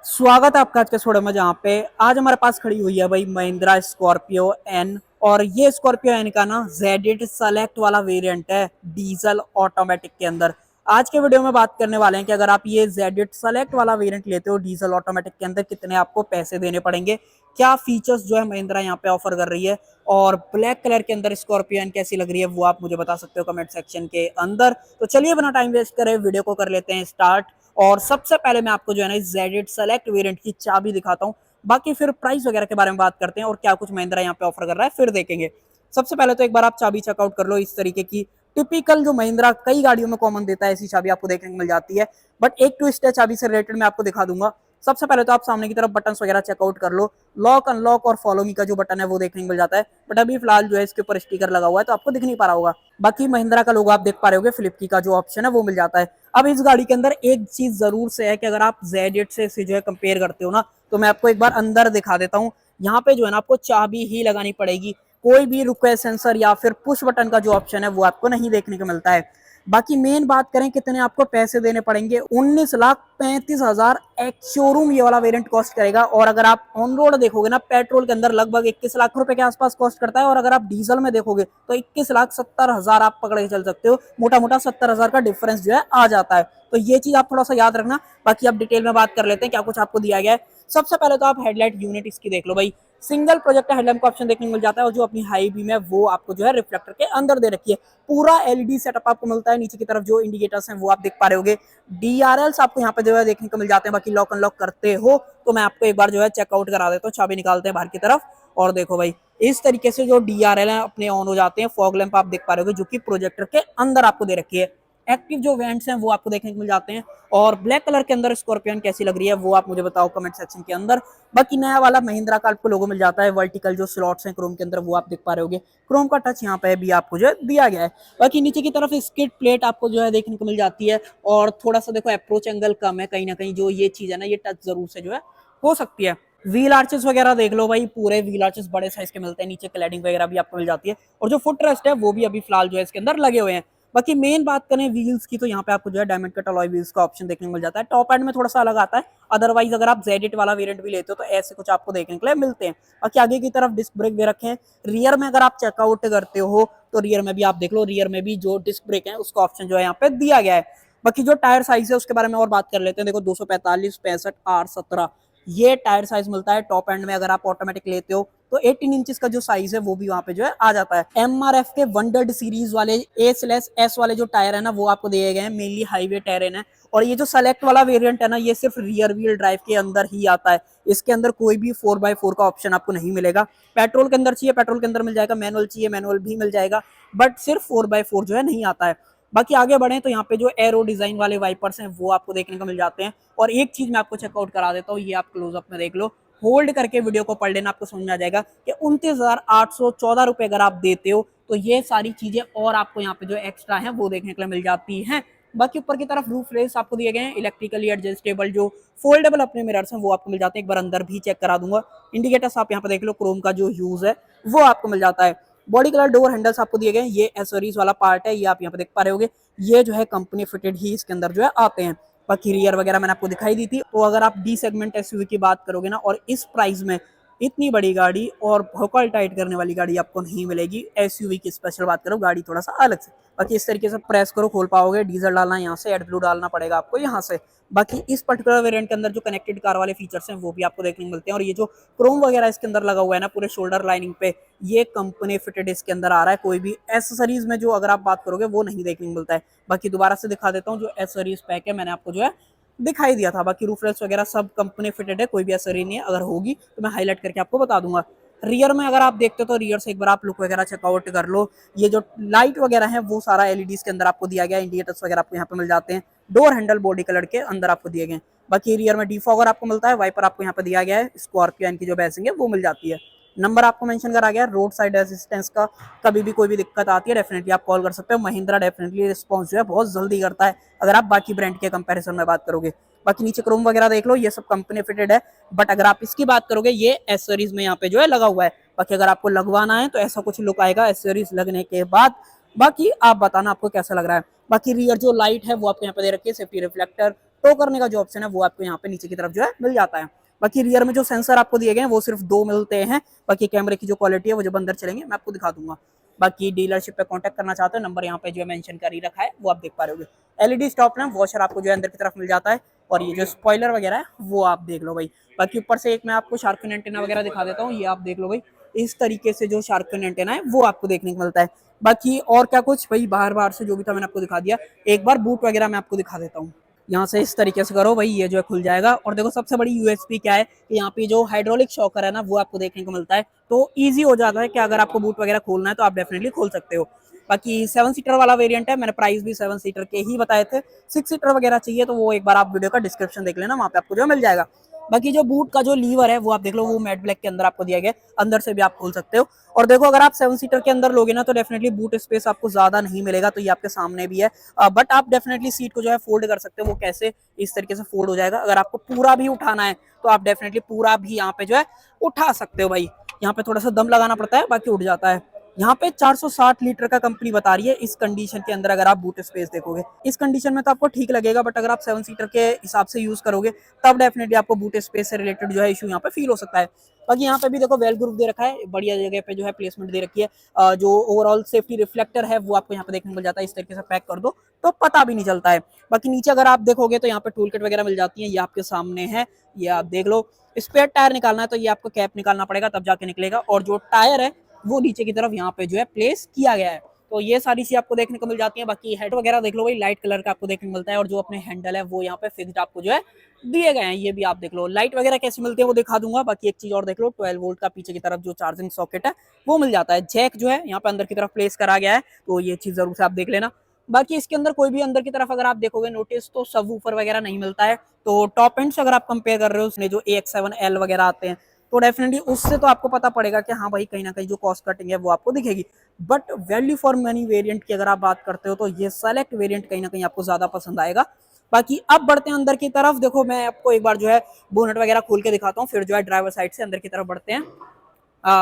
स्वागत है आपका आज के थोड़े में। जहाँ पे आज हमारे पास खड़ी हुई है भाई महिंद्रा स्कॉर्पियो एन। और ये स्कॉर्पियो एन का ना Z8 सेलेक्ट वाला वेरिएंट है डीजल ऑटोमेटिक के अंदर। आज के वीडियो में बात करने वाले हैं कि अगर आप ये Z8 सेलेक्ट वाला वेरिएंट लेते हो डीजल ऑटोमेटिक के अंदर कितने आपको पैसे देने पड़ेंगे, क्या फीचर्स जो है महिंद्रा यहाँ पे ऑफर कर रही है, और ब्लैक कलर के अंदर स्कॉर्पियो एन कैसी लग रही है वो आप मुझे बता सकते हो कमेंट सेक्शन के अंदर। तो चलिए बिना टाइम वेस्ट करे वीडियो को कर लेते हैं स्टार्ट। और सबसे पहले मैं आपको जो है ना इस Z8 सेलेक्ट वेरिएंट की चाबी दिखाता हूँ, बाकी फिर प्राइस वगैरह के बारे में बात करते हैं और क्या कुछ महिंद्रा यहाँ पे ऑफर कर रहा है फिर देखेंगे। सबसे पहले तो एक बार आप चाबी चेकआउट कर लो। इस तरीके की टिपिकल जो महिंद्रा कई गाड़ियों में कॉमन देता है ऐसी चाबी आपको देखने को मिल जाती है, बट एक ट्विस्ट है चाबी से रिलेटेड मैं आपको दिखा दूंगा। सबसे पहले तो आप सामने की तरफ बटन वगैरह चेकआउट कर लो। लॉक अनलॉक और फॉलो मी का जो बटन है वो देखने को मिल जाता है, बट अभी फिलहाल जो है इसके ऊपर स्टिकर लगा हुआ है तो आपको दिख नहीं पा रहा होगा। बाकी महिंद्रा का लोगो आप देख पा रहे होगे, फ्लिप का जो ऑप्शन है वो मिल जाता है। अब इस गाड़ी के अंदर एक चीज जरूर से है कि अगर आप Z8 से इसे जो है कंपेयर करते हो ना, तो मैं आपको एक बार अंदर दिखा देता हूँ। यहाँ पे जो है ना आपको चाबी ही लगानी पड़ेगी, कोई भी रिक्वेस्ट सेंसर या फिर पुश बटन का जो ऑप्शन है वो आपको नहीं देखने को मिलता है। बाकी मेन बात करें कितने आपको पैसे देने पड़ेंगे, 19,35,000 एक्स शोरूम ये वाला वेरिएंट कॉस्ट करेगा। और अगर आप ऑन रोड देखोगे ना पेट्रोल के अंदर लगभग 21 लाख रुपए के आसपास कॉस्ट करता है, और अगर आप डीजल में देखोगे तो 21,70,000 आप पकड़ के चल सकते हो। मोटा मोटा 70,000 का डिफरेंस जो है आ जाता है, तो ये चीज आप थोड़ा सा याद रखना। बाकी आप डिटेल में बात कर लेते हैं क्या कुछ आपको दिया गया है। सबसे पहले तो आप हेडलाइट यूनिट इसकी देख लो भाई। सिंगल प्रोजेक्ट हेडलैम्प का ऑप्शन देखने को मिल जाता है, और जो अपनी हाई बीम है वो आपको जो है रिफ्लेक्टर के अंदर दे रखी है। पूरा एलईडी सेटअप आपको मिलता है। नीचे की तरफ जो इंडिकेटर्स हैं वो आप देख पा रहे होगे। डीआरएल्स आपको यहाँ पे जो है देखने को मिल जाते हैं। बाकी लॉक अनलॉक करते हो तो मैं आपको एक बार जो है चेकआउट करा देता हूँ। चाबी निकालते हैं बाहर की तरफ और देखो भाई इस तरीके से जो डीआरएल है अपने ऑन हो जाते हैं। फॉग लैंप आप देख पा रहे हो जो कि प्रोजेक्टर के अंदर आपको दे रखी है। एक्टिव जो वेंट्स हैं वो आपको देखने को मिल जाते हैं। और ब्लैक कलर के अंदर स्कॉर्पियन कैसी लग रही है वो आप मुझे बताओ कमेंट सेक्शन के अंदर। बाकी नया वाला महिंद्रा का आपको लोगो मिल जाता है। वर्टिकल जो स्लॉट्स हैं क्रोम के अंदर वो आप देख पा रहे होगे। क्रोम का टच यहाँ पे भी आपको जो है दिया गया है। बाकी नीचे की तरफ स्किड प्लेट आपको जो है देखने को मिल जाती है, और थोड़ा सा देखो अप्रोच एंगल कम है कहीं ना कहीं, जो ये चीज है ना ये टच जरूर से जो है हो सकती है। व्हील आर्चेस वगैरह देख लो भाई, पूरे व्हील आर्चेस बड़े साइज के मिलते हैं। नीचे क्लैडिंग वगैरह भी आपको मिल जाती है, और जो फुट रेस्ट है वो भी अभी फिलहाल जो है इसके अंदर लगे हुए हैं। बाकी मेन बात करें व्हील्स की तो यहाँ पे आपको जो है डायमंड कट अलॉय व्हील्स का ऑप्शन देखने को मिल जाता है। टॉप एंड में थोड़ा सा अलग आता है, अदरवाइज अगर आप Z8 वाला वेरिएंट भी लेते हो तो ऐसे कुछ आपको देखने के लिए मिलते हैं। बाकी आगे की तरफ डिस्क ब्रेक दे रखे हैं। रियर में अगर आप चेकआउट करते हो तो रियर में भी आप देख लो, रियर में भी जो डिस्क ब्रेक है उसका ऑप्शन जो है यहाँ पे दिया गया है। बाकी जो टायर साइज है उसके बारे में और बात कर लेते हैं। देखो 245, 65, R17 ये टायर साइज मिलता है टॉप एंड में। अगर आप ऑटोमेटिक लेते हो तो 18 इंचेस का जो साइज है वो भी वहां पे जो है आ जाता है। एमआरएफ के वंडर्ड सीरीज वाले A/S वाले जो टायर है ना वो आपको दिए गए हैं, मेनली हाईवे टायर है। और ये जो सेलेक्ट वाला वेरिएंट है ना ये सिर्फ रियर व्हील ड्राइव के अंदर ही आता है। इसके अंदर कोई भी 4x4 का ऑप्शन आपको नहीं मिलेगा। पेट्रोल के अंदर चाहिए पेट्रोल के अंदर मिल जाएगा, मैनुअल चाहिए मैनुअल भी मिल जाएगा, बट सिर्फ 4x4 जो है नहीं आता है। बाकी आगे बढ़े तो यहाँ पे जो एरो डिजाइन वाले वाइपर्स हैं वो आपको देखने को मिल जाते हैं। और एक चीज मैं आपको चेकआउट करा देता हूँ, ये आप क्लोजअप में देख लो। होल्ड करके वीडियो को पढ़ लेना, आपको समझ में आ जाएगा कि 29,814 रुपए अगर आप देते हो तो ये सारी चीजें और आपको यहाँ पे जो एक्स्ट्रा है वो देखने के लिए मिल जाती हैं। बाकी ऊपर की तरफ रूफ रेस आपको दिए गए हैं। इलेक्ट्रिकली एडजस्टेबल जो फोल्डेबल अपने मिरर्स हैं वो आपको मिल जाते हैं। एक बार अंदर भी चेक करा दूंगा। इंडिकेटर्स आप यहाँ पे देख लो, क्रोम का जो यूज है वो आपको मिल जाता है। बॉडी कलर डोर हैंडल्स आपको दिए गए हैं। ये एसेसरीज वाला पार्ट है, ये आप यहाँ पे देख पा रहे होगे। ये जो है कंपनी फिटेड ही इसके अंदर जो है आते हैं। बाकी रियर वगैरह मैंने आपको दिखाई दी थी। तो अगर आप डी सेगमेंट एसयूवी की बात करोगे ना, और इस प्राइस में इतनी बड़ी गाड़ी और भौकाल टाइट करने वाली गाड़ी आपको नहीं मिलेगी। एसयूवी की स्पेशल बात करो, गाड़ी थोड़ा सा अलग से। बाकी इस तरीके से प्रेस करो खोल पाओगे। डीजल डालना यहाँ से, एडब्ल्यू डालना पड़ेगा आपको यहाँ से। बाकी इस पर्टिकुलर वेरिएंट के अंदर जो कनेक्टेड कार वाले फीचर्स हैं वो भी आपको देखने को मिलते हैं। और ये जो क्रोम वगैरह इसके अंदर लगा हुआ है ना पूरे शोल्डर लाइनिंग पे, ये कंपनी फिटेड इसके अंदर आ रहा है। कोई भी एसेसरीज में जो अगर आप बात करोगे वो नहीं देखने को मिलता है। बाकी दोबारा से दिखा देता हूँ, जो एसेसरीज पैक है मैंने आपको जो है दिखाई दिया था। बाकी रूफ रेस्ट वगैरह सब कंपनी फिटेड है, कोई भी एसेसरी नहीं है। अगर होगी तो मैं हाईलाइट करके आपको बता दूंगा। रियर में अगर आप देखते हो तो रियर से एक बार आप लुक वगैरह चेकआउट कर लो। ये जो लाइट वगैरह है वो सारा एलईडीज के अंदर आपको दिया गया है। इंडिकेटर्स वगैरह आपको यहाँ पे मिल जाते हैं। डोर हैंडल बॉडी कलर के अंदर आपको दिए गए। बाकी रियर में डिफॉगर आपको मिलता है। वाइपर आपको यहाँ पे दिया गया है। स्कॉर्पियन की जो बैसिंग है वो मिल जाती है। नंबर आपको मेंशन करा गया रोड साइड असिस्टेंस का। कभी भी कोई भी दिक्कत आती है डेफिनेटली आप कॉल कर सकते हो। महिंद्रा डेफिनेटली रिस्पॉन्स जो है बहुत जल्दी करता है अगर आप बाकी ब्रांड के कंपैरिजन में बात करोगे। बाकी नीचे क्रोम वगैरह देख लो, ये सब कंपनी फिटेड है। बट अगर आप इसकी बात करोगे ये एसेसरीज में यहाँ पे जो है लगा हुआ है। बाकी अगर आपको लगवाना है तो ऐसा कुछ लुक आएगा एसेसरीज लगने के बाद। बाकी आप बताना आपको कैसा लग रहा है। बाकी रियर जो लाइट है वो आपको यहाँ पे दे रखी है। सेफ्टी रिफ्लेक्टर, टो करने का जो ऑप्शन है वो आपको यहाँ पे नीचे की तरफ जो है मिल जाता है। बाकी रियर में जो सेंसर आपको दिए गए हैं वो सिर्फ 2 मिलते हैं। बाकी कैमरे की जो क्वालिटी है वो जब अंदर चलेंगे मैं आपको दिखा दूंगा। बाकी डीलरशिप पे कांटेक्ट करना चाहते हो, नंबर यहाँ पे जो है मेंशन कर ही रखा है, वो आप देख पा रहे होगे। एलईडी स्टॉप लैंप वॉशर आपको जो है अंदर की तरफ मिल जाता है, और ये जो स्पॉइलर वगैरह है वो आप देख लो भाई। बाकी ऊपर से एक मैं आपको शार्क फिन एंटेना वगैरह दिखा देता हूँ, ये आप देख लो भाई। इस तरीके से जो शार्क फिन एंटेना है वो आपको देखने को मिलता है। बाकी और क्या कुछ भाई, बाहर से जो भी था मैंने आपको दिखा दिया। एक बार बूट वगैरह मैं आपको दिखा देता हूँ। यहाँ से इस तरीके से करो भाई, ये जो है खुल जाएगा। और देखो सबसे बड़ी यूएसपी क्या है कि यहाँ पे जो हाइड्रोलिक शॉकर है ना वो आपको देखने को मिलता है, तो इजी हो जाता है कि अगर आपको बूट वगैरह खोलना है तो आप डेफिनेटली खोल सकते हो। बाकी 7 सीटर वाला वेरिएंट है, मैंने प्राइस भी 7 सीटर के ही बताए थे। 6 सीटर वगैरह चाहिए तो वो एक बार आप वीडियो का डिस्क्रिप्शन देख लेना, वहाँ पे आपको जो मिल जाएगा। बाकी जो बूट का जो लीवर है वो आप देख लो, वो मैट ब्लैक के अंदर आपको दिया गया, अंदर से भी आप खोल सकते हो। और देखो अगर आप 7 सीटर के अंदर लोगे ना तो डेफिनेटली बूट स्पेस आपको ज्यादा नहीं मिलेगा, तो ये आपके सामने भी है। बट आप डेफिनेटली सीट को जो है फोल्ड कर सकते हो। वो कैसे, इस तरीके से फोल्ड हो जाएगा। अगर आपको पूरा भी उठाना है तो आप डेफिनेटली पूरा भी यहाँ पे जो है उठा सकते हो भाई। यहाँ पे थोड़ा सा दम लगाना पड़ता है, बाकी उठ जाता है। यहाँ पे 460 लीटर का कंपनी बता रही है इस कंडीशन के अंदर। अगर आप बूट स्पेस देखोगे इस कंडीशन में तो आपको ठीक लगेगा, बट अगर आप 7 सीटर के हिसाब से यूज करोगे तब डेफिनेटली आपको बूट स्पेस से रिलेटेड जो है इशू यहाँ पे फील हो सकता है। बाकी यहाँ पे भी देखो वेल ग्रुप दे रखा है, बढ़िया जगह पे जो है प्लेसमेंट दे रखी है। जो ओवरऑल सेफ्टी रिफ्लेक्टर है वो आपको यहाँ पे देखने को मिल जाता है। इस तरीके से पैक कर दो तो पता भी नहीं चलता है। बाकी नीचे अगर आप देखोगे तो यहाँ पे टूल किट वगैरह मिल जाती है, ये आपके सामने है, ये आप देख लो। स्पेयर टायर निकालना है तो ये आपको कैप निकालना पड़ेगा तब जाके निकलेगा, और जो टायर है वो नीचे की तरफ यहाँ पे जो है प्लेस किया गया है। तो ये सारी चीज आपको देखने को मिल जाती है। बाकी हेड वगैरह देख लो भाई, लाइट कलर का आपको देखने को मिलता है, और जो अपने हैंडल है वो यहाँ पे फिक्स्ड आपको जो है दिए गए हैं, ये भी आप देख लो। लाइट वगैरह कैसे मिलती है वो दिखा दूंगा। बाकी एक चीज और देख लो, 12 वोल्ट का पीछे की तरफ जो चार्जिंग सॉकेट है वो मिल जाता है। जैक जो है यहाँ पे अंदर की तरफ प्लेस करा गया है, तो ये चीज जरूर से आप देख लेना। बाकी इसके अंदर कोई भी अंदर की तरफ अगर आप देखोगे नोटिस तो सब ऊपर वगैरह नहीं मिलता है। तो टॉप एंड से अगर आप कंपेयर कर रहे हो उसने जो AX7L वगैरह आते हैं तो डेफिनेटली उससे तो आपको पता पड़ेगा कि हाँ भाई कहीं ना कहीं जो कॉस्ट कटिंग है वो आपको दिखेगी। But value for money variant की अगर आप बात करते हो तो ये सेलेक्ट वेरिएंट कहीं ना कहीं आपको ज्यादा पसंद आएगा। बाकी अब बढ़ते हैं अंदर की तरफ। देखो मैं आपको एक बार जो है बोनट वगैरह खोल के दिखाता हूँ, फिर जो है ड्राइवर साइड से अंदर की तरफ बढ़ते हैं।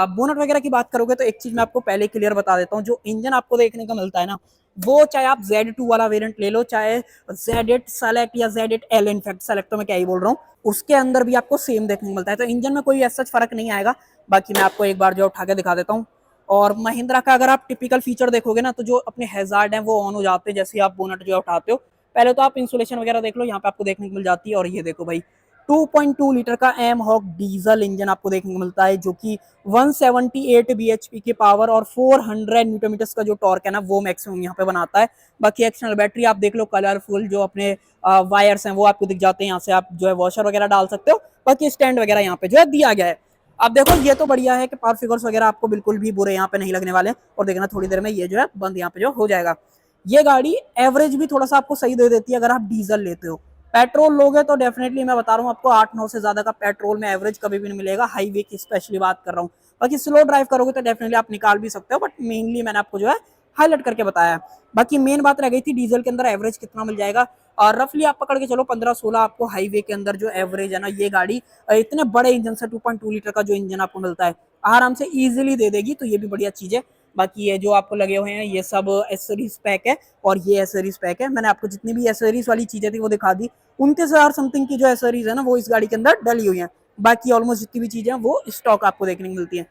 बोनट वगैरह की बात करोगे तो एक चीज मैं आपको पहले क्लियर बता देता हूँ, जो इंजन आपको देखने को मिलता है ना वो चाहे आप Z2 वाला वेरिएंट ले लो, चाहे Z8 सेलेक्ट या Z8L, इनफैक्ट सेलेक्ट तो मैं क्या ही बोल रहा हूँ, उसके अंदर भी आपको सेम देखने को मिलता है। तो इंजन में कोई ऐसा फर्क नहीं आएगा। बाकी मैं आपको एक बार जो उठा के दिखा देता हूँ। और महिंद्रा का अगर आप टिपिकल फीचर देखोगे ना तो जो अपने हैजार्ड हैं वो ऑन हो जाते हैं जैसे आप बोनट जो उठाते हो। पहले तो आप इंसुलेशन वगैरह देख लो, यहाँ पे आपको देखने को मिल जाती है। और ये देखो भाई 2.2 लीटर का एम हॉक डीजल इंजन आपको देखने को मिलता है, जो कि 178 bhp की पावर और 400 न्यूटन मीटर्स का जो टॉर्क है ना वो मैक्सिमम यहाँ पे बनाता है। बाकी एक्सटर्नल बैटरी आप देख लो, कलरफुल जो अपने वायर्स हैं वो आपको दिख जाते हैं, यहाँ से आप जो है वॉशर वगैरह डाल सकते हो। बाकी स्टैंड वगैरह यहाँ पे जो है दिया गया है। अब देखो ये तो बढ़िया है कि पावर फिगर्स वगैरह आपको बिल्कुल भी बुरे यहाँ पे नहीं लगने वाले। और देखना थोड़ी देर में ये जो है बंद यहाँ पे जो हो जाएगा। ये गाड़ी एवरेज भी थोड़ा सा आपको सही दे देती है अगर आप डीजल लेते हो। पेट्रोल लोगे तो डेफिनेटली मैं बता रहा हूँ आपको 8-9 से ज्यादा का पेट्रोल में एवरेज कभी भी नहीं मिलेगा, हाईवे की स्पेशली बात कर रहा हूँ। बाकी स्लो ड्राइव करोगे तो डेफिनेटली आप निकाल भी सकते हो, बट मेनली मैंने आपको जो है हाईलाइट करके बताया। बाकी मेन बात रह गई थी डीजल के अंदर एवरेज कितना मिल जाएगा। और रफली आप पकड़ के चलो 15-16 आपको हाईवे के अंदर जो एवरेज है ना ये गाड़ी इतने बड़े इंजन से 2.2 लीटर का जो इंजन आपको मिलता है आराम से इजीली दे देगी, तो ये भी बढ़िया चीज है। बाकी ये जो आपको लगे हुए हैं ये सब एसेसरीज पैक है, और ये एसेसरीज पैक है। मैंने आपको जितनी भी एसेसरीज वाली चीजें थी वो दिखा दी। 29,000 समथिंग की जो एसेसरीज है ना वो इस गाड़ी के अंदर डली हुई है। बाकी ऑलमोस्ट जितनी भी चीजें हैं वो स्टॉक आपको देखने को मिलती है।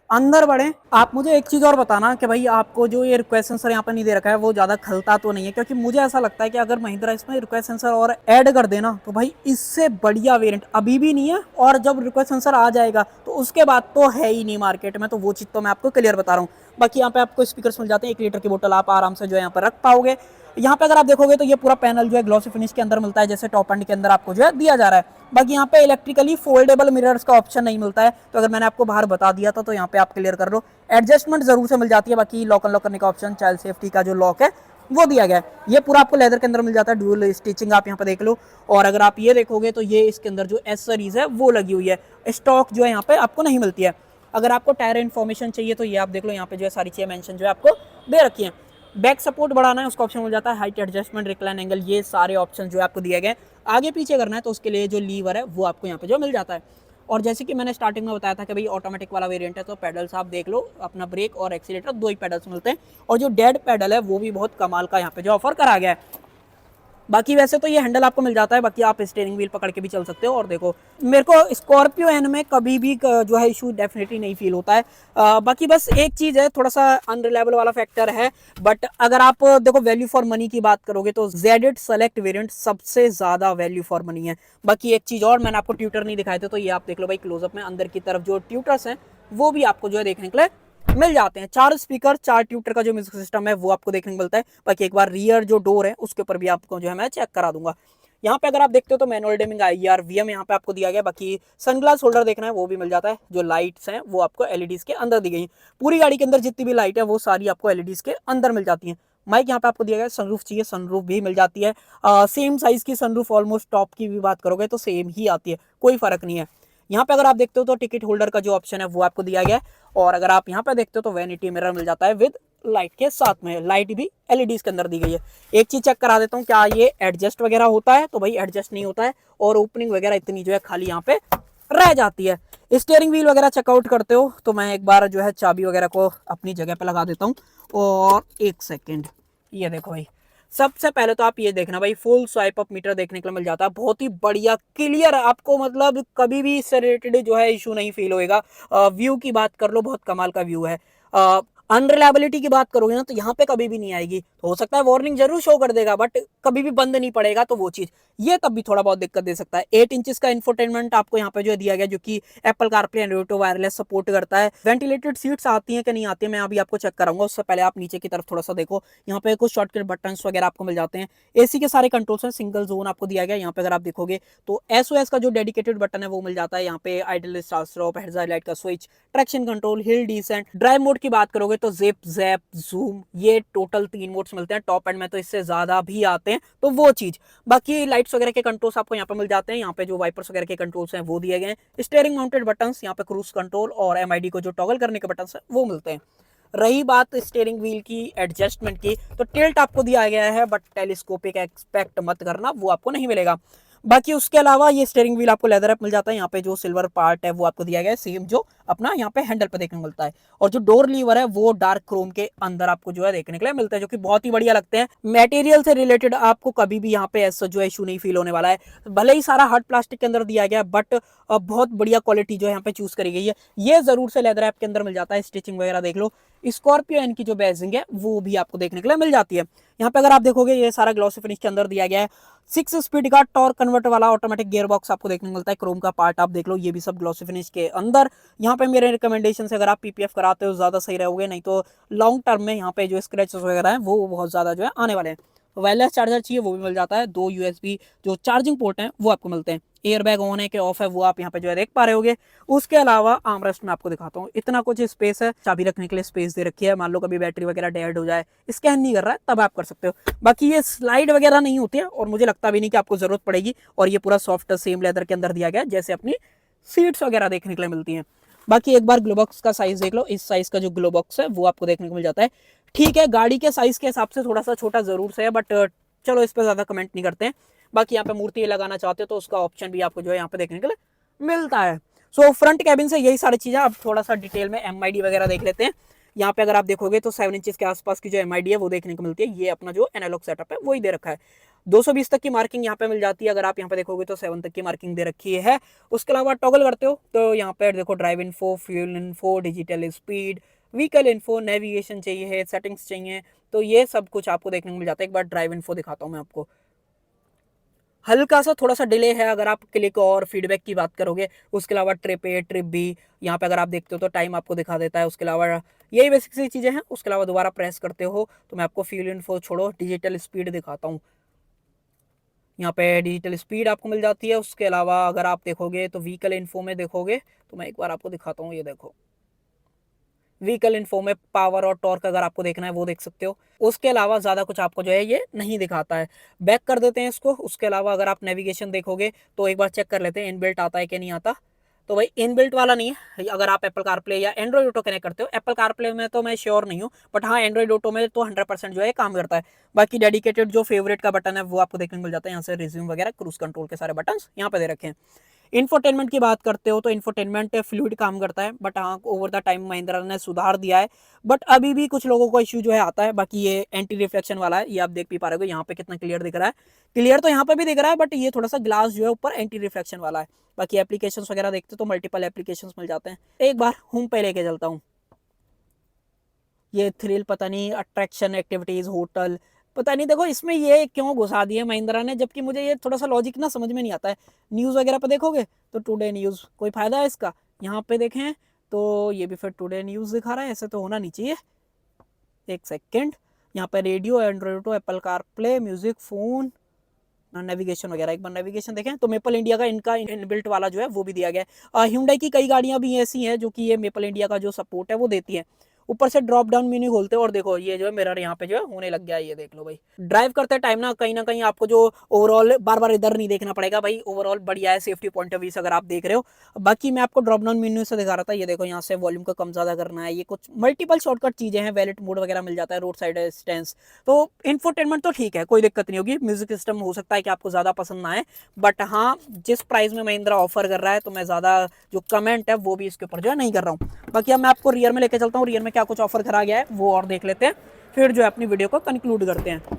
अंदर बढ़े, आप मुझे एक चीज और बताना कि भाई आपको जो ये रिक्वेस्ट सेंसर यहाँ पर नहीं दे रखा है वो ज्यादा खलता तो नहीं है, क्योंकि मुझे ऐसा लगता है कि अगर महिंद्रा इसमें रिक्वेस्ट सेंसर और ऐड कर देना तो भाई इससे बढ़िया वेरिएंट अभी भी नहीं है, और जब रिक्वेस्ट सेंसर आ जाएगा तो उसके बाद तो है ही नहीं मार्केट में। तो वो चीज तो मैं आपको क्लियर बता रहा हूँ। बाकी यहाँ पे आपको स्पीकर्स मिल जाते हैं, 1 लीटर की बोतल आप आराम से जो है यहाँ पर रख पाओगे। यहाँ पे अगर आप देखोगे तो ये पूरा पैनल जो है ग्लॉसी फिनिश के अंदर मिलता है, जैसे टॉप एंड के अंदर आपको जो है दिया जा रहा है। बाकी यहाँ पे इलेक्ट्रिकली फोल्डेबल मिरर्स का ऑप्शन नहीं मिलता है, तो अगर मैंने आपको बाहर बता दिया था तो यहाँ पे आप क्लियर कर लो। एडजस्टमेंट जरूर से मिल जाती है। बाकी लॉक अनलॉक करने का ऑप्शन, चाइल्ड सेफ्टी का जो लॉक है वो दिया गया है। ये पूरा आपको लेदर के अंदर मिल जाता है, ड्यूल स्टिचिंग आप यहाँ पे देख लो। और अगर आप ये देखोगे तो ये इसके अंदर जो एसेसरीज है वो लगी हुई है, स्टॉक जो है यहाँ पे आपको नहीं मिलती है। अगर आपको टायर इन्फॉर्मेशन चाहिए तो ये आप देख लो, यहाँ पे जो है सारी चीजें मेंशन जो है आपको दे रखी है। बैक सपोर्ट बढ़ाना है उसका ऑप्शन मिल जाता है, हाइट एडजस्टमेंट, रिक्लाइन एंगल, ये सारे ऑप्शन जो है आपको दिए गए। आगे पीछे करना है तो उसके लिए जो लीवर है वो आपको यहाँ पे जो मिल जाता है। और जैसे कि मैंने स्टार्टिंग में बताया था कि भाई ऑटोमेटिक वाला वेरिएंट है तो पेडल्स आप देख लो, अपना ब्रेक और एक्सीलेटर 2 ही पेडल्स मिलते हैं। और जो डेड पेडल है वो भी बहुत कमाल का यहाँ पे जो ऑफर करा गया है। बाकी वैसे तो ये हैंडल आपको मिल जाता है, बाकी आप स्टीयरिंग व्हील पकड़ के भी चल सकते हो। और देखो मेरे को स्कॉर्पियो एन में कभी भी जो है इशू डेफिनेटली नहीं फील होता है। बाकी बस एक चीज़ है, थोड़ा सा अनरिलायबल वाला फैक्टर है, बट अगर आप देखो वैल्यू फॉर मनी की बात करोगे तो जेड सेलेक्ट वेरिएंट सबसे ज़्यादा वैल्यू फॉर मनी है। बाकी एक चीज़ और, मैंने आपको ट्यूटर नहीं दिखाए थे, तो ये आप देख लो भाई क्लोजअप में, अंदर की तरफ जो ट्यूटर्स हैं वो भी आपको जो है देखने के लिए मिल जाते हैं। 4 स्पीकर, 4 ट्यूटर का जो म्यूजिक सिस्टम है वो आपको देखने को मिलता है। बाकी एक बार रियर जो डोर है उसके ऊपर भी आपको जो है मैं चेक करा दूंगा। यहाँ पे अगर आप देखते हो तो मैनुअल डिमिंग IR VM यहाँ पे आपको दिया गया। बाकी सनग्लास होल्डर देखना है वो भी मिल जाता है। जो लाइट्स हैं वो आपको LEDs के अंदर दी गई। पूरी गाड़ी के अंदर जितनी भी लाइट है वो सारी आपको LEDs के अंदर मिल जाती है। माइक यहाँ पे आपको दिया गया, सनरूफ चाहिए सनरूफ भी मिल जाती है। सेम साइज की सनरूफ, ऑलमोस्ट टॉप की भी बात करोगे तो सेम ही आती है, कोई फर्क नहीं है। यहाँ पे अगर आप देखते हो तो टिकट होल्डर का जो ऑप्शन है वो आपको दिया गया है। और अगर आप यहाँ पे देखते हो तो वैनिटी मिरर मिल जाता है विद लाइट के साथ में, लाइट भी LEDs के अंदर दी गई है। एक चीज चेक करा देता हूँ, क्या ये एडजस्ट वगैरह होता है? तो भाई एडजस्ट नहीं होता है, और ओपनिंग वगैरह इतनी जो है खाली यहाँ पे रह जाती है। स्टीयरिंग व्हील वगैरह चेकआउट करते हो तो मैं एक बार जो है चाबी वगैरह को अपनी जगह पे लगा देता हूँ। और एक सेकेंड, ये देखो भाई, सबसे पहले तो आप ये देखना भाई, फुल स्वाइप अप मीटर देखने को मिल जाता है, बहुत ही बढ़िया क्लियर, आपको मतलब कभी भी इससे रिलेटेड जो है इशू नहीं फील होएगा। व्यू की बात कर लो, बहुत कमाल का व्यू है। अनरिलायबिलिटी की बात करोगे ना तो यहाँ पे कभी भी नहीं आएगी। तो हो सकता है वार्निंग जरूर शो कर देगा, बट कभी भी बंद नहीं पड़ेगा, तो वो चीज ये तब भी थोड़ा बहुत दिक्कत दे सकता है। 8 इंचेस का इंफोटेनमेंट आपको यहाँ पे जो दिया गया, जो कि Apple CarPlay and auto wireless support करता है। वेंटिलेटेड सीट्स आती हैं कि नहीं आती है मैं अभी आपको चेक कराऊंगा, उससे पहले आप नीचे की तरफ थोड़ा सा देखो। यहाँ पे कुछ शॉर्टकट बटन वगैरह आपको मिल जाते हैं। AC के सारे कंट्रोल्स हैं, सिंगल जोन आपको दिया गया। यहाँ पे अगर आप देखोगे तो SOS का जो डेडिकेटेड बटन है वो मिल जाता है। यहाँ पे idle start stop, headlight light का switch, traction control, hill descent. Drive mode की बात करोगे तो जिप, जैप, जूम, ये टोटल 3 मोड्स मिलते हैं। टॉप एंड में तो इससे ज्यादा भी आते हैं, तो वो चीज। बाकी लाइट्स वगैरह के कंट्रोल्स आपको यहाँ पे मिल जाते हैं। यहाँ पे जो वाइपर्स वगैरह के कंट्रोल्स हैं वो दिए गए हैं। स्टीयरिंग माउंटेड बटन्स, यहाँ पे क्रूज कंट्रोल और MID को जो टॉगल करने के बटन्स हैं वो मिलते हैं। रही बात स्टीयरिंग व्हील की एडजस्टमेंट की, तो टिल्ट आपको दिया गया है, बट टेलीस्कोपिक एक्सपेक्ट मत करना, वो आपको नहीं मिलेगा। बाकी उसके अलावा ये स्टीयरिंग व्हील आपको लेदर अप मिल जाता है। यहाँ पे जो सिल्वर पार्ट है वो आपको दिया गया है, सेम जो अपना यहाँ पे हैंडल पे देखने को मिलता है। और जो डोर लीवर है वो डार्क क्रोम के अंदर आपको जो है देखने के लिए मिलता है, जो कि बहुत ही बढ़िया लगते हैं। मटेरियल से रिलेटेड आपको कभी भी यहाँ पे ऐसा जो है इशू नहीं फील होने वाला है। भले ही सारा हार्ड प्लास्टिक के अंदर दिया गया, बट बहुत बढ़िया क्वालिटी जो है यहाँ पे चूज करी गई है। ये जरूर से लेदर ऐप के अंदर मिल जाता है। स्टिचिंग वगैरह देख लो, स्कॉर्पियो एन की जो बैजिंग है वो भी आपको देखने के लिए मिल जाती है। यहाँ पे अगर आप देखोगे ये सारा ग्लॉसी फिनिश के अंदर दिया गया है। 6 स्पीड का टॉर्क कन्वर्टर वाला ऑटोमेटिक गियर बॉक्स आपको देखने को मिलता है। क्रोम का पार्ट आप देख लो, ये भी सब ग्लॉसी फिनिश के अंदर। यहाँ पे मेरे रिकमेंडेशन से अगर आप PPF कराते हो ज्यादा सही रहोगे, नहीं तो लॉन्ग टर्म में यहाँ पे जो स्क्रैचेस वगैरह हैं वो बहुत ज्यादा जो है आने वाले हैं। वायरलेस चार्जर चाहिए वो भी मिल जाता है। 2 USB जो चार्जिंग पोर्ट हैं वो आपको मिलते हैं। एयरबैग ऑन है कि ऑफ है वो आप यहाँ पे जो है देख पा रहे होगे। उसके अलावा आर्मरेस्ट में आपको दिखाता हूँ, इतना कुछ स्पेस है, चाबी रखने के लिए स्पेस दे रखी है। मान लो कभी बैटरी वगैरह डेड हो जाए, स्कैन नहीं कर रहा है, तब आप कर सकते हो। बाकी ये स्लाइड वगैरह नहीं होती है, और मुझे लगता भी नहीं कि आपको जरूरत पड़ेगी। और ये पूरा सॉफ्ट सेम लेदर के अंदर दिया गया है, जैसे अपनी सीट्स वगैरह देखने के लिए मिलती हैं। बाकी एक बार ग्लोबॉक्स का साइज देख लो, इस साइज का जो ग्लोबॉक्स है वो आपको देखने को मिल जाता है। ठीक है, गाड़ी के साइज के हिसाब से थोड़ा सा छोटा जरूर से है, बट चलो इस पर ज्यादा कमेंट नहीं करते हैं। बाकी यहाँ पे मूर्ति लगाना चाहते हो तो उसका ऑप्शन भी आपको जो है यहाँ पे देखने के लिए मिलता है। सो फ्रंट कैबिन से यही सारी चीजें। अब थोड़ा सा डिटेल में MID वगैरह देख लेते हैं। यहाँ पे अगर आप देखोगे तो 7 इंचेस के आसपास की जो MID है वो देखने को मिलती है। ये अपना जो एनालॉग सेटअप है वही दे रखा है। 220 तक की मार्किंग यहाँ पे मिल जाती है। अगर आप यहाँ पे देखोगे तो 7 तक की मार्किंग दे रखी है। उसके अलावा टॉगल करते हो तो यहाँ पे देखो drive info, fuel info, digital speed, vehicle info, navigation चाहिए, सेटिंग्स चाहिए, तो ये सब कुछ आपको देखने को मिल जाता है। एक बार ड्राइव इन्फो दिखाता हूँ मैं आपको। हल्का सा थोड़ा सा डिले है अगर आप क्लिक और फीडबैक की बात करोगे। उसके अलावा ट्रिप A, ट्रिप B, यहाँ पे अगर आप देखते हो तो टाइम आपको दिखा देता है। उसके अलावा यही बेसिक सी चीज़ें हैं। उसके अलावा दोबारा प्रेस करते हो तो मैं आपको फ्यूल इन्फो छोड़ो, डिजिटल स्पीड दिखाता हूँ। यहाँ पे डिजिटल स्पीड आपको मिल जाती है। उसके अलावा अगर आप देखोगे तो व्हीकल इन्फो में देखोगे तो मैं एक बार आपको दिखाता हूँ, ये देखो व्हीकल इन्फो में पावर और टॉर्क अगर आपको देखना है वो देख सकते हो। उसके अलावा ज़्यादा कुछ आपको जो है ये नहीं दिखाता है। बैक कर देते हैं इसको। उसके अलावा अगर आप नेविगेशन देखोगे तो एक बार चेक कर लेते हैं इनबिल्ट आता है कि नहीं आता। तो भाई इनबिल्ट वाला नहीं है। अगर आप एप्पल कारप्ले या एंड्रॉइड ऑटो कनेक्ट करते हो, एप्पल कारप्ले में तो मैं श्योर नहीं हूँ, बट हाँ एंड्रॉइड ऑटो में तो 100% जो है काम करता है। बाकी डेडिकेटेड जो फेवरेट का बटन है वो आपको देखने को मिल जाता है। यहाँ से रिज्यूम वगैरह क्रूज कंट्रोल के सारे बटन यहाँ पे दे रखे हैं। इंफोटेनमेंट की बात करते हो तो इंफोटेनमेंट फ्लूइड काम करता है, बट हाँ ओवर द टाइम महिंद्रा ने सुधार दिया है। बट अभी भी कुछ लोगों को इश्यू जो है आता है। बाकी ये एंटी रिफ्लेक्शन वाला है, ये आप देख भी पा रहे हो यहाँ पे कितना क्लियर दिख रहा है। क्लियर तो यहाँ पे भी दिख रहा है, बट ये थोड़ा सा ग्लास जो है ऊपर एंटी रिफ्लेक्शन वाला है। बाकी एप्लीकेशंस वगैरह देखते तो मल्टीपल एप्लीकेशंस मिल जाते हैं। एक बार होम पे लेके चलता हूँ। ये थ्रिल पता नहीं, अट्रैक्शन एक्टिविटीज होटल, पता नहीं देखो इसमें ये क्यों घुसा दिए महिंद्रा ने, जबकि मुझे ये थोड़ा सा लॉजिक ना समझ में नहीं आता है। न्यूज़ वगैरह पे देखोगे तो टुडे न्यूज़, कोई फायदा है इसका? यहाँ पे देखें तो ये भी फिर टुडे न्यूज़ दिखा रहा है, ऐसे तो होना नहीं चाहिए। एक सेकेंड, यहाँ पे radio, Android, Apple car play, music, phone, navigation वगैरह। एक बार नेविगेशन देखें तो मेपल इंडिया का इनका इनबिल्ट वाला जो है वो भी दिया गया है। Hyundai की कई गाड़ियां भी ऐसी हैं जो कि ये मेपल इंडिया का जो सपोर्ट है वो देती है। ऊपर से ड्रॉप डाउन मेन्यू खोलते हो और देखो ये जो है मिरर यहाँ पे जो है होने लग गया है, ये देख लो भाई। ड्राइव करते टाइम ना कहीं आपको जो ओवरऑल बार बार इधर नहीं देखना पड़ेगा भाई, ओवरऑल बढ़िया है सेफ्टी पॉइंट ऑफ व्यू से अगर आप देख रहे हो। बाकी मैं आपको ड्रॉप डाउन मेन्यू से दिखा रहा था, ये देखो यहाँ से वॉल्यूम को कम ज्यादा करना है, ये कुछ मल्टीपल शॉर्टकट चीजें हैं, वैलेट मोड वगैरह मिल जाता है, रोड साइड असिस्टेंस। तो इंफोटेनमेंट तो ठीक है, कोई दिक्कत नहीं होगी। म्यूजिक सिस्टम हो सकता है कि आपको ज्यादा पसंद ना आए, बट हाँ जिस प्राइस में महिंद्रा ऑफर कर रहा है तो मैं ज्यादा जो कमेंट है वो भी इसके ऊपर जो है नहीं कर रहा हूँ। बाकी अब मैं आपको रियर में लेके चलता हूँ, रियर में क्या कुछ ऑफर करा गया है वो और देख लेते हैं, फिर जो है अपनी वीडियो को कंक्लूड करते हैं।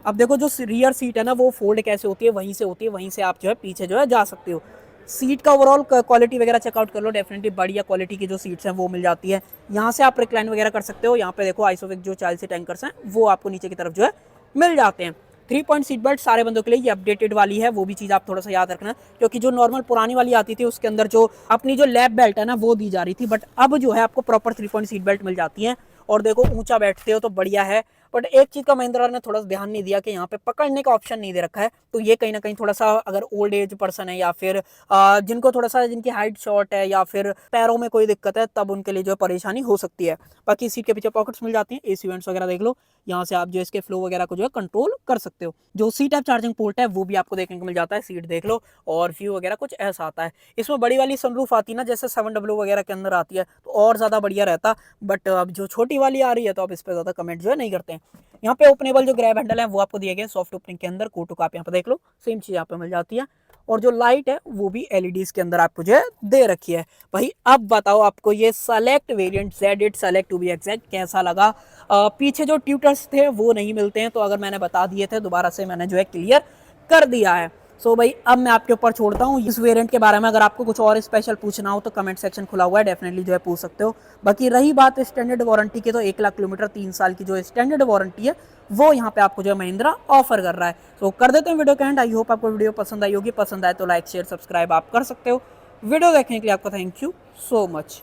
अब देखो जो रियर सीट है ना वो फोल्ड कैसे होती है, वहीं से होती है, वहीं से आप जो है पीछे जो है जा सकते हो। सीट का ओवरऑल क्वालिटी वगैरह चेकआउट कर लो, डेफिनेटली बढ़िया क्वालिटी की जो सीट्स हैं वो मिल जाती है। यहाँ से आप रिक्लाइन वगैरह कर सकते हो। यहाँ पे देखो आइसोविक जो चाइल्ड सीट एंकर्स हैं वो आपको नीचे की तरफ जो है मिल जाते हैं। 3 पॉइंट सीट बेल्ट सारे बंदों के लिए, ये अपडेटेड वाली है, वो भी चीज़ आप थोड़ा सा याद रखना, क्योंकि जो नॉर्मल पुरानी वाली आती थी उसके अंदर जो अपनी जो लैप बेल्ट है ना वो दी जा रही थी, बट अब जो है आपको प्रॉपर 3 पॉइंट सीट बेल्ट मिल जाती है। और देखो ऊंचा बैठते हो तो बढ़िया है। बट एक चीज का महिंद्रा ने थोड़ा सा ध्यान नहीं दिया कि यहाँ पे पकड़ने का ऑप्शन नहीं दे रखा है, तो ये कहीं ना कहीं थोड़ा सा अगर ओल्ड एज पर्सन है या फिर जिनको थोड़ा सा जिनकी हाइट शॉर्ट है या फिर पैरों में कोई दिक्कत है तब उनके लिए जो परेशानी हो सकती है। बाकी सीट के पीछे पॉकेट्स मिल जाती हैं, एसी वेंट्स वगैरह देख लो, यहाँ से आप जो इसके फ्लो वगैरह को जो है कंट्रोल कर सकते हो। जो सी टाइप चार्जिंग पोर्ट है वो भी आपको देखने को मिल जाता है, सीट देख लो, और व्यू वगैरह कुछ ऐसा आता है। इसमें बड़ी वाली सनरूफ आती है ना जैसे 7W वगैरह के अंदर आती है तो और ज्यादा बढ़िया रहता, बट अब जो छोटी वाली आ रही है तो आप इस पर ज्यादा कमेंट जो है नहीं करते हैं। यहाँ पे ओपनेबल जो ग्रैब हैंडल है वो आपको दिया गया सॉफ्ट ओपनिंग के अंदर, कोटो का आप यहाँ पे देख लो, सेम चीज यहाँ पे मिल जाती है। और जो लाइट है वो भी एलईडीज के अंदर आपको जो है दे रखी है। भाई अब बताओ आपको ये select variant Z8 select to be exact कैसा लगा? पीछे जो ट्यूटर्स थे वो नहीं मिलते हैं, तो अगर मैंने बता दिए थे दोबारा से मैंने जो है क्लियर कर दिया है। सो भाई अब मैं आपके ऊपर छोड़ता हूँ इस वेरिएंट के बारे में, अगर आपको कुछ और स्पेशल पूछना हो तो कमेंट सेक्शन खुला हुआ है, डेफिनेटली जो है पूछ सकते हो। बाकी रही बात स्टैंडर्ड वारंटी की, तो 1 लाख किलोमीटर 3 साल की जो स्टैंडर्ड वारंटी है वो यहाँ पे आपको जो है महिंद्रा ऑफर कर रहा है। तो कर देते हैं वीडियो का एंड। आई होप आपको वीडियो पसंद आई होगी, पसंद आए तो लाइक शेयर सब्सक्राइब आप कर सकते हो। वीडियो देखने के लिए आपका थैंक यू सो मच।